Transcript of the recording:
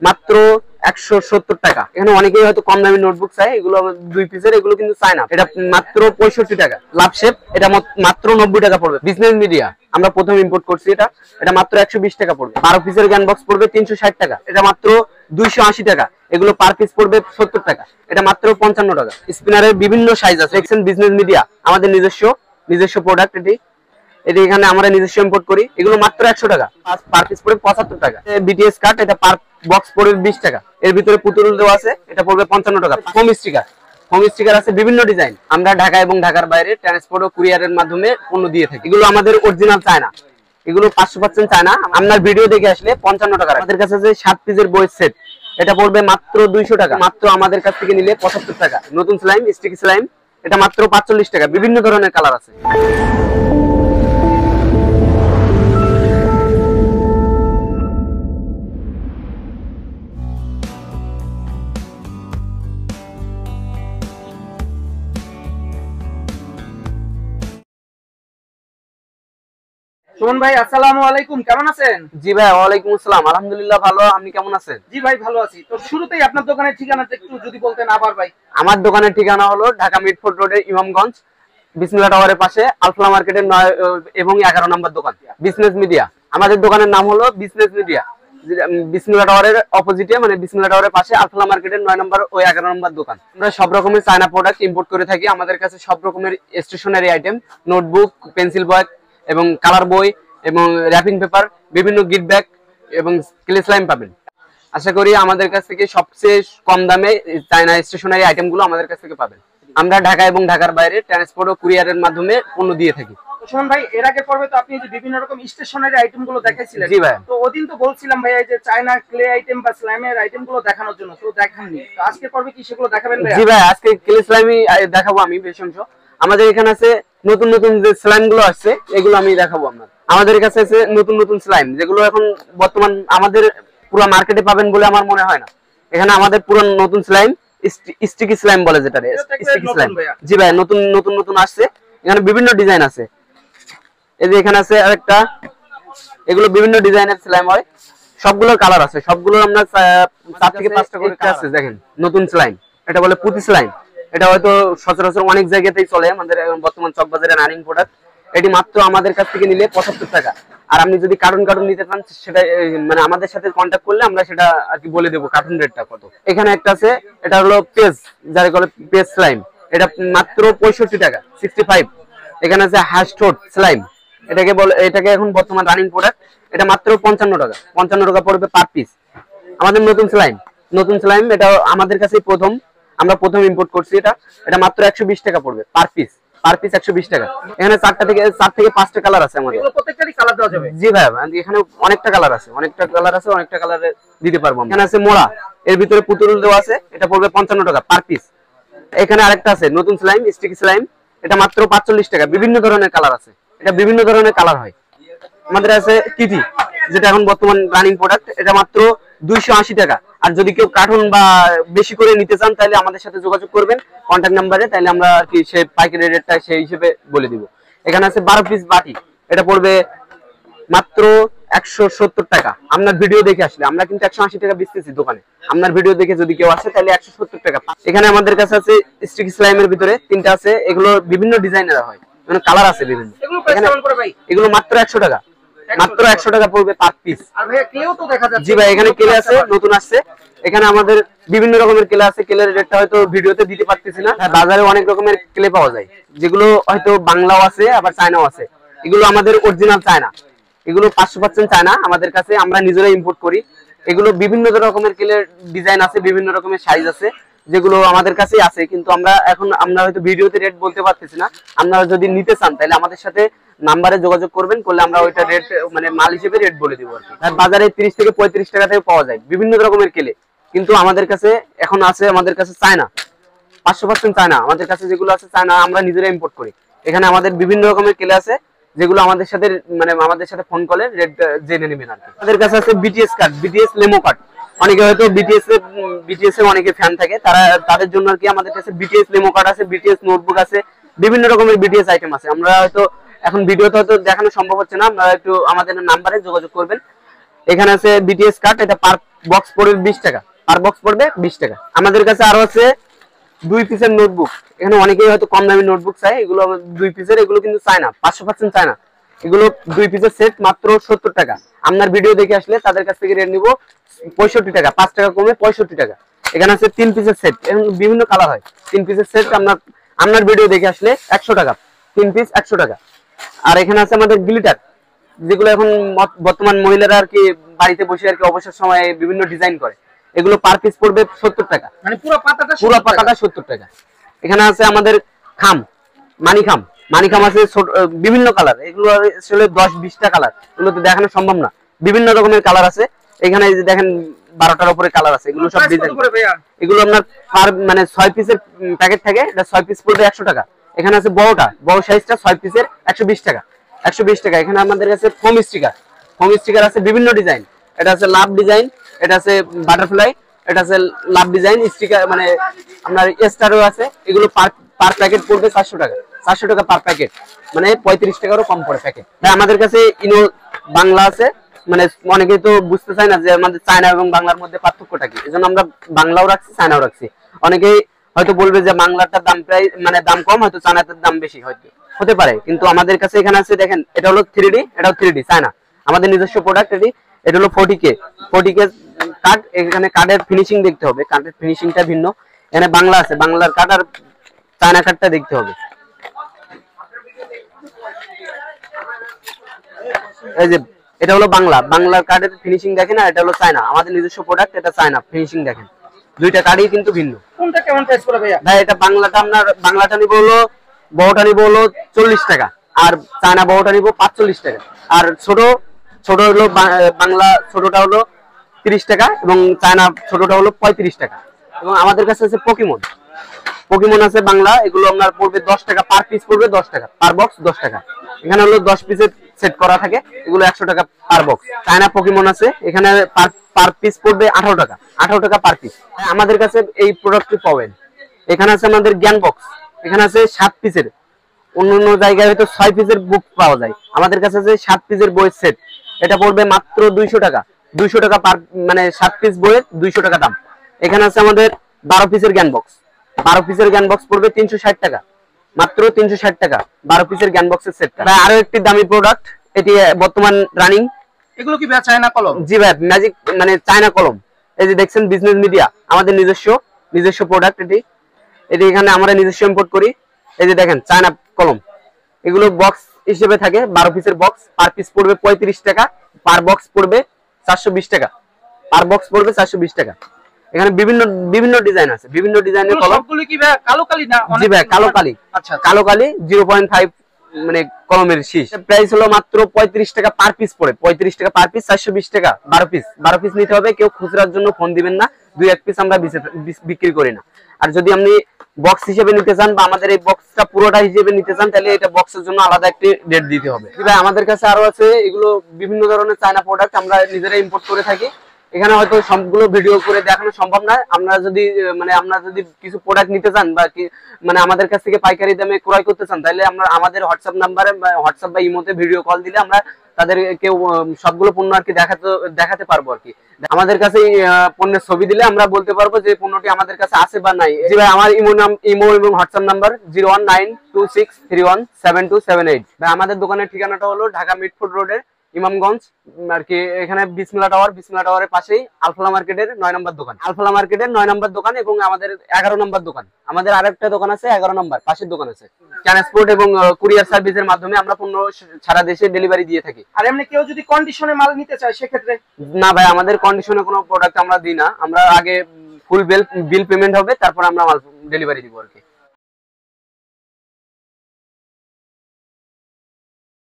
মাত্র 170 টাকা। এখানে অনেকেই হয়তো কম দামি নোটবুক চায়, এগুলো 2 পিসের, এগুলো কিন্তু চায় না। এটা মাত্র 65 টাকা। লাভ শেপ এটা মাত্র 90 টাকা পড়বে। বিজনেস মিডিয়া আমরা প্রথম ইম্পোর্ট করছি, এটা মাত্র 120 টাকা পড়বে। 12 পিসের জ্ঞান বক্স পড়বে 360 টাকা, এটা মাত্র 280 টাকা। এগুলো পার পিস পড়বে 70 টাকা, এটা মাত্র 55 টাকা। স্পিনারের বিভিন্ন সাইজ আছে। দেখছেন বিজনেস মিডিয়া আমাদের নিজস্ব প্রোডাক্ট। এটি এখানে আমরা নিজস্ব ইম্পোর্ট করি। এগুলো মাত্র 100 টাকা, পার পিস পড়বে 75 টাকা। বিটিএস কার্ড এটা পার বক্স পড়বে 20 টাকা। এর ভিতরে পুতুল দেওয়া আছে, এটা পড়বে 55 টাকা। হোম স্টিকার আছে বিভিন্ন ডিজাইন। আমরা ঢাকা এবং ঢাকার বাইরে ট্রান্সপোর্ট ও কুরিয়ারের মাধ্যমে পণ্য দিয়ে থাকি। এগুলো আমাদের অরিজিনাল চায়না, এগুলো 500% চায়না। আপনার ভিডিও দেখে আসলে 55 টাকা। আমাদের কাছে আছে 7 পিসের বই সেট, এটা পড়বে মাত্র 200 টাকা। মাত্র আমাদের কাছ থেকে নিলে 75 টাকা। নতুন স্লাইম, স্টিকি স্লাইম, এটা মাত্র 45 টাকা। বিভিন্ন ধরনের কালার আছে। সুমন ভাই, আসসালামু আলাইকুম, কেমন আছেন? জি ভাই, ওয়ালাইকুম আসসালাম। আলহামদুলিল্লাহ ভালো, আপনি কেমন আছেন? জি ভাই, ভালো আছি। তো শুরুতেই আপনার দোকানের ঠিকানাটা একটু যদি বলতেন আবার ভাই। আমার দোকানের ঠিকানা হলো ঢাকা মিটফোর্ড রোডের ইমামগঞ্জ, বিসমিল্লাহ টাওয়ারের পাশে আলফলা মার্কেটের 9 এবং 11 নম্বর দোকান, বিজনেস মিডিয়া। আমাদের দোকানের নাম হলো বিজনেস মিডিয়া। বিসমিল্লাহ টাওয়ারের অপোজিটে, মানে বিসমিল্লাহ টাওয়ারের পাশে আলফলা মার্কেটের 9 নম্বর ও 11 নম্বর দোকান। আমরা সব রকমের চায়না প্রোডাক্ট ইম্পোর্ট করে থাকি। আমাদের কাছে সব রকমের স্টেশনারি আইটেম, নোটবুক, পেন্সিল বয় এবং কালার বই এবং র্যাপিং পেপার, বিভিন্ন গিফট ব্যাগ এবং ক্লে স্লাইম পাবেন। আশা করি আমাদের কাছ থেকে সবচেয়ে কম দামে চায়না স্টেশনারি আইটেমগুলো আমাদের কাছ থেকে পাবেন। আমরা ঢাকা এবং ঢাকার বাইরে ট্রান্সপোর্ট ও কুরিয়ারের মাধ্যমে পণ্য দিয়ে থাকি। সুমন ভাই, এর আগে পর্বে তো আপনি যে বিভিন্ন রকম স্টেশনারি আইটেম গুলো দেখাইছিলেন। জি ভাই। তো ওদিন তো বলছিলাম ভাই যে চায়না ক্লে আইটেম বা স্লাইমের আইটেম গুলো দেখানোর জন্য, তো দেখাননি। তো আজকে পর্বে কি সেগুলো দেখাবেন ভাই? জি ভাই, আজকে ক্লে স্লাইমই দেখাবো আমি বেশ অংশ। আমাদের এখানে আছে নতুন নতুন যে স্লাইম গুলো আসছে, এগুলো আমি দেখাবো। আমাদের কাছে আছে নতুন নতুন স্লাইম, যেগুলো এখন বর্তমান আমাদের পুরো মার্কেটে পাবেন বলে আমার মনে হয় না। এখানে আমাদের পুরো নতুন স্লাইম, স্টিকি স্লাইম বলে যেটা, স্টিকি স্লাইম। জি ভাই, নতুন নতুন নতুন আসছে। এখানে বিভিন্ন ডিজাইন আছে। এই যে এখানে আছে আরেকটা, এগুলো বিভিন্ন ডিজাইনের স্লাইম হয়। সবগুলোর কালার আছে, সবগুলোর আমরা 4 থেকে 5টা করে আছে। দেখেন নতুন স্লাইম, এটা বলে পুঁতি স্লাইম। এটা হয়তো সচরাচর অনেক জায়গাতেই চলে, আমাদের বর্তমান চকবাজারে রানিং প্রোডাক্ট। এটি মাত্র আমাদের কাছ থেকে নিলে 75 টাকা। আর আপনি যদি কার্টুন নিতে চান, সেটা মানে আমাদের সাথে কন্ট্যাক্ট করলে আমরা সেটা আর কি বলে দেবো কার্টুন রেটটা কত। এখানে একটা আছে, এটা হলো পেজ, যারা বলে পেজ স্লাইম, এটা মাত্র 65 টাকা, 65। এখানে আছে হ্যাশটোড স্লাইম, এটাকে এখন বর্তমান রানিং প্রোডাক্ট। এটা মাত্র 55 টাকা, 55 টাকা পড়বে পার পিস। আমাদের নতুন স্লাইম, এটা আমাদের কাছে আমরা প্রথম ইম্পোর্ট করছি। এটা মাত্র 120 টাকা পড়বে পার পিস 120 টাকা। এখানে 4 থেকে 5টা কালার আছে আমাদের। প্রত্যেকটারই কালার দেওয়া যাবে? জি ভাই, এখানে অনেকটা কালার আছে, অনেকটা কালারে দিতে পারবো। এখানে আছে মোড়া, এর ভিতরে পুতুল দেওয়া আছে, এটা পড়বে 55 টাকা পার পিস। এখানে আরেকটা আছে নতুন স্লাইম, স্টিকি স্লাইম, এটা মাত্র 45 টাকা। বিভিন্ন ধরনের কালার আছে, এটা বিভিন্ন ধরনের কালার হয়। আমাদের আছে টিটি, যেটা এখন বর্তমান রানিং প্রোডাক্ট, এটা মাত্র 280 টাকা। আর যদি কেউ কার্টুন বা বেশি করে নিতে চান, তাহলে আমাদের সাথে যোগাযোগ করবেন কন্ট্যাক্ট নাম্বারে, তাহলে আমরা আর কি সেই পাইকারি রেটটা সেই হিসেবে বলে দিব। এখানে আছে 12 পিস বাটি, এটা পড়বে মাত্র 170 টাকা। আপনার ভিডিও দেখে আসলে, আমরা কিন্তু 180 টাকা বেচতেছি দোকানে। আপনার ভিডিও দেখে যদি কেউ আসে, তাহলে 170 টাকা। এখানে আমাদের কাছে আছে স্টিকি স্লাইমের ভিতরে 3টা আছে, এগুলো বিভিন্ন ডিজাইনের হয়, মানে কালার আছে বিভিন্ন। এগুলো মাত্র 100 টাকা, মাত্র 100 টাকা পড়বে পার পিস। আর ভাই ক্লেও তো দেখা যাচ্ছে। জি ভাই, এখানে ক্লে আছে, নতুন আসছে। এখানে আমাদের বিভিন্ন রকমের ক্লে আছে। ক্লের রেটটা হয়তো ভিডিওতে দিতে পারতেছি না। বাজারে অনেক রকমের ক্লে পাওয়া যায়, যেগুলো হয়তো বাংলাও আছে আবার চায়নাও আছে। এগুলো আমাদের অরিজিনাল চায়না, এগুলো 500% চায়না আমাদের কাছে, আমরা নিজেরাই ইম্পোর্ট করি। এগুলো বিভিন্ন রকমের ক্লের ডিজাইন আছে, বিভিন্ন রকমের সাইজ আছে, যেগুলো আমাদের কাছেই আছে। কিন্তু আমরা হয়তো ভিডিওতে রেট বলতে পারতেছি না। আপনারা যদি নিতে চান, তাহলে আমাদের সাথে নাম্বারে যোগাযোগ করবেন, করলে আমরা ওইটা রেট মানে মাল হিসেবে রেট বলে দিব আর কি। আর বাজারে 30 থেকে 35 টাকা থেকে পাওয়া যায় বিভিন্ন রকমের কেলে। কিন্তু আমাদের কাছে এখন আছে, আমাদের কাছে চায়না, 500% চায়না আমাদের কাছে যেগুলো আছে চায়না, আমরা নিজেরা ইম্পোর্ট করি। এখানে আমাদের বিভিন্ন রকমের কেলে আছে, যেগুলো আমাদের সাথে ফোন কলে রেট জেনে নেবেন আর কি। আমাদের কাছে আছে বিটিএস কার্ড, বিটিএস লেমো কার্ড। অনেকে হয়তো বিটিএস এর অনেকে ফ্যান থাকে, তাদের জন্য আর কি আমাদের কাছে বিটিএস লেমো কার্ড আছে, বিটিএস নোটবুক আছে, বিভিন্ন রকমের বিটিএস আইটেম আছে। আমরা হয়তো এখন ভিডিওতে হয়তো দেখানো সম্ভব হচ্ছে না, আপনারা একটু আমাদের নাম্বারে যোগাযোগ করবেন। এখানে আছে বিটিএস কার্ড, এটা পার বক্স পড়বে 20 টাকা, পার বক্স পড়বে 20 টাকা। আমাদের কাছে আরো আছে 2 পিসের নোটবুক। এখানে অনেকেই হয়তো কম দামি নোটবুক চাই, এগুলো 2 পিসের, এগুলো কিন্তু চায়না, 500% চায়না। এগুলো 2 পিসের সেট মাত্র 70 টাকা। আপনার ভিডিও দেখে আসলে তাদের কাছ থেকে রেট নিব 65 টাকা, 5 টাকা কমে 65 টাকা। এখানে আছে 3 পিসের সেট, বিভিন্ন কালার হয়। 3 পিসের সেট আপনার ভিডিও দেখে আসলে 100 টাকা, 3 পিস 100 টাকা। আর এখানে আছে আমাদের গ্লিটার, যেগুলো এখন বর্তমান মহিলারা আর কি বাড়িতে বসে আর কি অবসর সময়ে বিভিন্ন ডিজাইন করে, এগুলো পার পিস পড়বে 70 টাকা, মানে পুরো পাতাটা পাতাটা 70 টাকা। এখানে আছে আমাদের খাম, মানি খাম আছে বিভিন্ন কালার, এগুলো আসলে 10-20টা কালার, এগুলো তো দেখানো সম্ভব না, বিভিন্ন রকমের কালার আছে। এখানে এই যে দেখেন 12টার উপরে কালার আছে, এগুলো সব ডিজাইন। এগুলো আপনার পার মানে 6 পিসের প্যাকেট থাকে, এটা 6 পিস পড়বে 100 টাকা। এখানে আছে বড় সাইজটা 6 পিসের 120 টাকা, 120 টাকা। এখানে আমাদের কাছে ফোম স্টিকার আছে বিভিন্ন ডিজাইন, এটা আছে লাভ ডিজাইন, এটা আছে বাটারফ্লাই, এটা আছে লাভ ডিজাইন স্টিকার, মানে আপনার স্টারও আছে। এগুলো পার প্যাকেট পড়বে 400 টাকা, 400 টাকা পার প্যাকেট, মানে 35 টাকারও কম পড়ে প্যাকেট। হ্যাঁ, আমাদের কাছে ইনো বাংলা আছে, মানে অনেকেই তো বুঝতে চায় না যে আমাদের চায়না এবং বাংলার মধ্যে পার্থক্যটা কি, এজন্য আমরা বাংলাও রাখছি, চায়নাও রাখছি। অনেকেই হয়তো বলবে যে বাংলাটার দাম প্রায় মানে দাম কম, হয়তো চায়নাটার দাম বেশি হতে পারে, কিন্তু আমাদের কাছে এখানে আছে দেখেন, এটা হলো 3D, এটাও 3D চায়না, আমাদের নিজস্ব প্রোডাক্ট। এটা হলো 40K কার্ড। এখানে কার্ডের ফিনিশিং দেখতে হবে, কার্ডের ফিনিশিংটা ভিন্ন। এখানে বাংলা আছে, বাংলার কার্ড আর চায়না কার্ডটা দেখতে হবে। এই যে এটা হলো বাংলার কার্ডের ফিনিশিং দেখেন, আর এটা হলো চায়না, আমাদের নিজস্ব প্রোডাক্ট, এটা চায়না ফিনিশিং দেখেন। দুইটা কার্ডই কিন্তু ভিন্ন। কোনটা কেমন প্রাইস পড়বে ভাইয়া? ভাই এটা বাংলাটা নিব হলো, বড়টা নিব হলো 40 টাকা, আর চায়না বড়টা নিব 45 টাকা। আর ছোট হলো বাংলা ছোটটা হলো 30 টাকা, এবং চায়না ছোটটা হলো 35 টাকা। এবং আমাদের কাছে আছে পকিমন আছে বাংলা, এগুলো আপনার পড়বে 10 টাকা, পার পিস পড়বে 10 টাকা, পার বক্স 10 টাকা। এখানে হলো 10 পিসের সেট করা থাকে, এগুলো 100 টাকা পার বক্স। চায়না পকিমন আছে, এখানে পার পিস পড়বে 18 টাকা, 18 টাকা পার পিস। আমাদের কাছে এই প্রোডাক্টটি পাবেন। এখানে আছে আমাদের জ্ঞান বক্স, এখানে আছে 7 পিসের, অন্য জায়গায় হয়তো 6 পিসের বুক পাওয়া যায়, আমাদের কাছে আছে 7 পিসের বইয়ের সেট। এটা পড়বে মাত্র 200 টাকা, 200 টাকা পার, মানে 7 পিস বইয়ের 200 টাকা দাম। এখানে আছে আমাদের 12 পিসের জ্ঞান বক্স, 12 পিসের জ্ঞান বক্স পড়বে 360 টাকা, মাত্র 360 টাকা 12 পিসের জ্ঞান বক্সের সেটটা। আরো একটি দামি প্রোডাক্ট, এটি বর্তমান রানিং। এগুলো কি ভাই চায়না কলম? জি ভাই, ম্যাজিক মানে চায়না কলম। এই যে দেখছেন বিজনেস মিডিয়া, আমাদের নিজস্ব প্রোডাক্ট। এটি এখানে আমরা নিজস্ব ইম্পোর্ট করি। এই যে দেখেন চায়না কলম, এগুলো বক্স হিসেবে থাকে, 12 পিসের বক্স, পার পিস পড়বে 35 টাকা, পার বক্স পড়বে 420 টাকা, পার বক্স পড়বে 420 টাকা। এখানে বিভিন্ন ডিজাইন আছে, বিভিন্ন ডিজাইনের কলম। সবগুলো কি ভাই কালো কালি না? জি ভাই, কালো কালি। আচ্ছা, কালো কালি 0.5 মানে কলমের শীষ। প্রাইস হলো মাত্র 35 টাকা পার পিস পড়ে, 35 টাকা পার পিস, 420 টাকা 12 পিস নিতে হবে। কেউ খুচরার জন্য ফোন দিবেন না, 2-1 পিস আমরা বিক্রি করি না। আর যদি আপনি বক্স হিসেবে নিতে চান, বা আমাদের এই বক্সটা পুরোটা হিসেবে নিতে চান, তাহলে এটা বক্সের জন্য আলাদা একটি রেট দিতে হবে। ভাই আমাদের কাছে আরো আছে, এগুলো বিভিন্ন ধরনের চায়না প্রোডাক্ট, আমরা নিজেরা ইম্পোর্ট করে থাকি। এখানে হয়তো সবগুলো ভিডিও করে দেখানো সম্ভব না। আপনারা যদি কিছু প্রোডাক্ট নিতে চান, বা মানে আমাদের কাছ থেকে পাইকারি দামে ক্রয় করতে চান, তাহলে আমরা আমাদের হোয়াটসঅ্যাপ নাম্বারে, হোয়াটসঅ্যাপ বা ইমোতে ভিডিও কল দিলে আমরা তাদেরকে সবগুলো পণ্য আর কি দেখাতে পারবো আর কি। আমাদের কাছে পণ্যের ছবি দিলে আমরা বলতে পারবো যে পণ্যটি আমাদের কাছে আছে বা নাই। জি ভাই, আমার ইমো এবং হোয়াটসঅ্যাপ নাম্বার 01926317278। ভাই আমাদের দোকানের ঠিকানাটা হলো ঢাকা মিটফোর্ড রোডের ইমামগঞ্জ আর কি, এখানে বিসমিল্লাহ টাওয়ারের পাশেই আলফালা মার্কেটের 9 নম্বর দোকান, এবং আমাদের 11 নম্বর দোকান। আমাদের আরেকটা দোকান আছে 11 নম্বর, পাশের দোকান আছে। ট্রান্সপোর্ট এবং কুরিয়ার সার্ভিসের মাধ্যমে আমরা পণ্য সারা দেশে ডেলিভারি দিয়ে থাকি। আর এমনি কেউ যদি কন্ডিশনে মাল নিতে চায় সেক্ষেত্রে? না ভাই, আমাদের কন্ডিশনে কোনো প্রোডাক্ট আমরা দিই না, আমরা আগে ফুল বিল পেমেন্ট হবে, তারপর আমরা মাল ডেলিভারি দিব আর কি।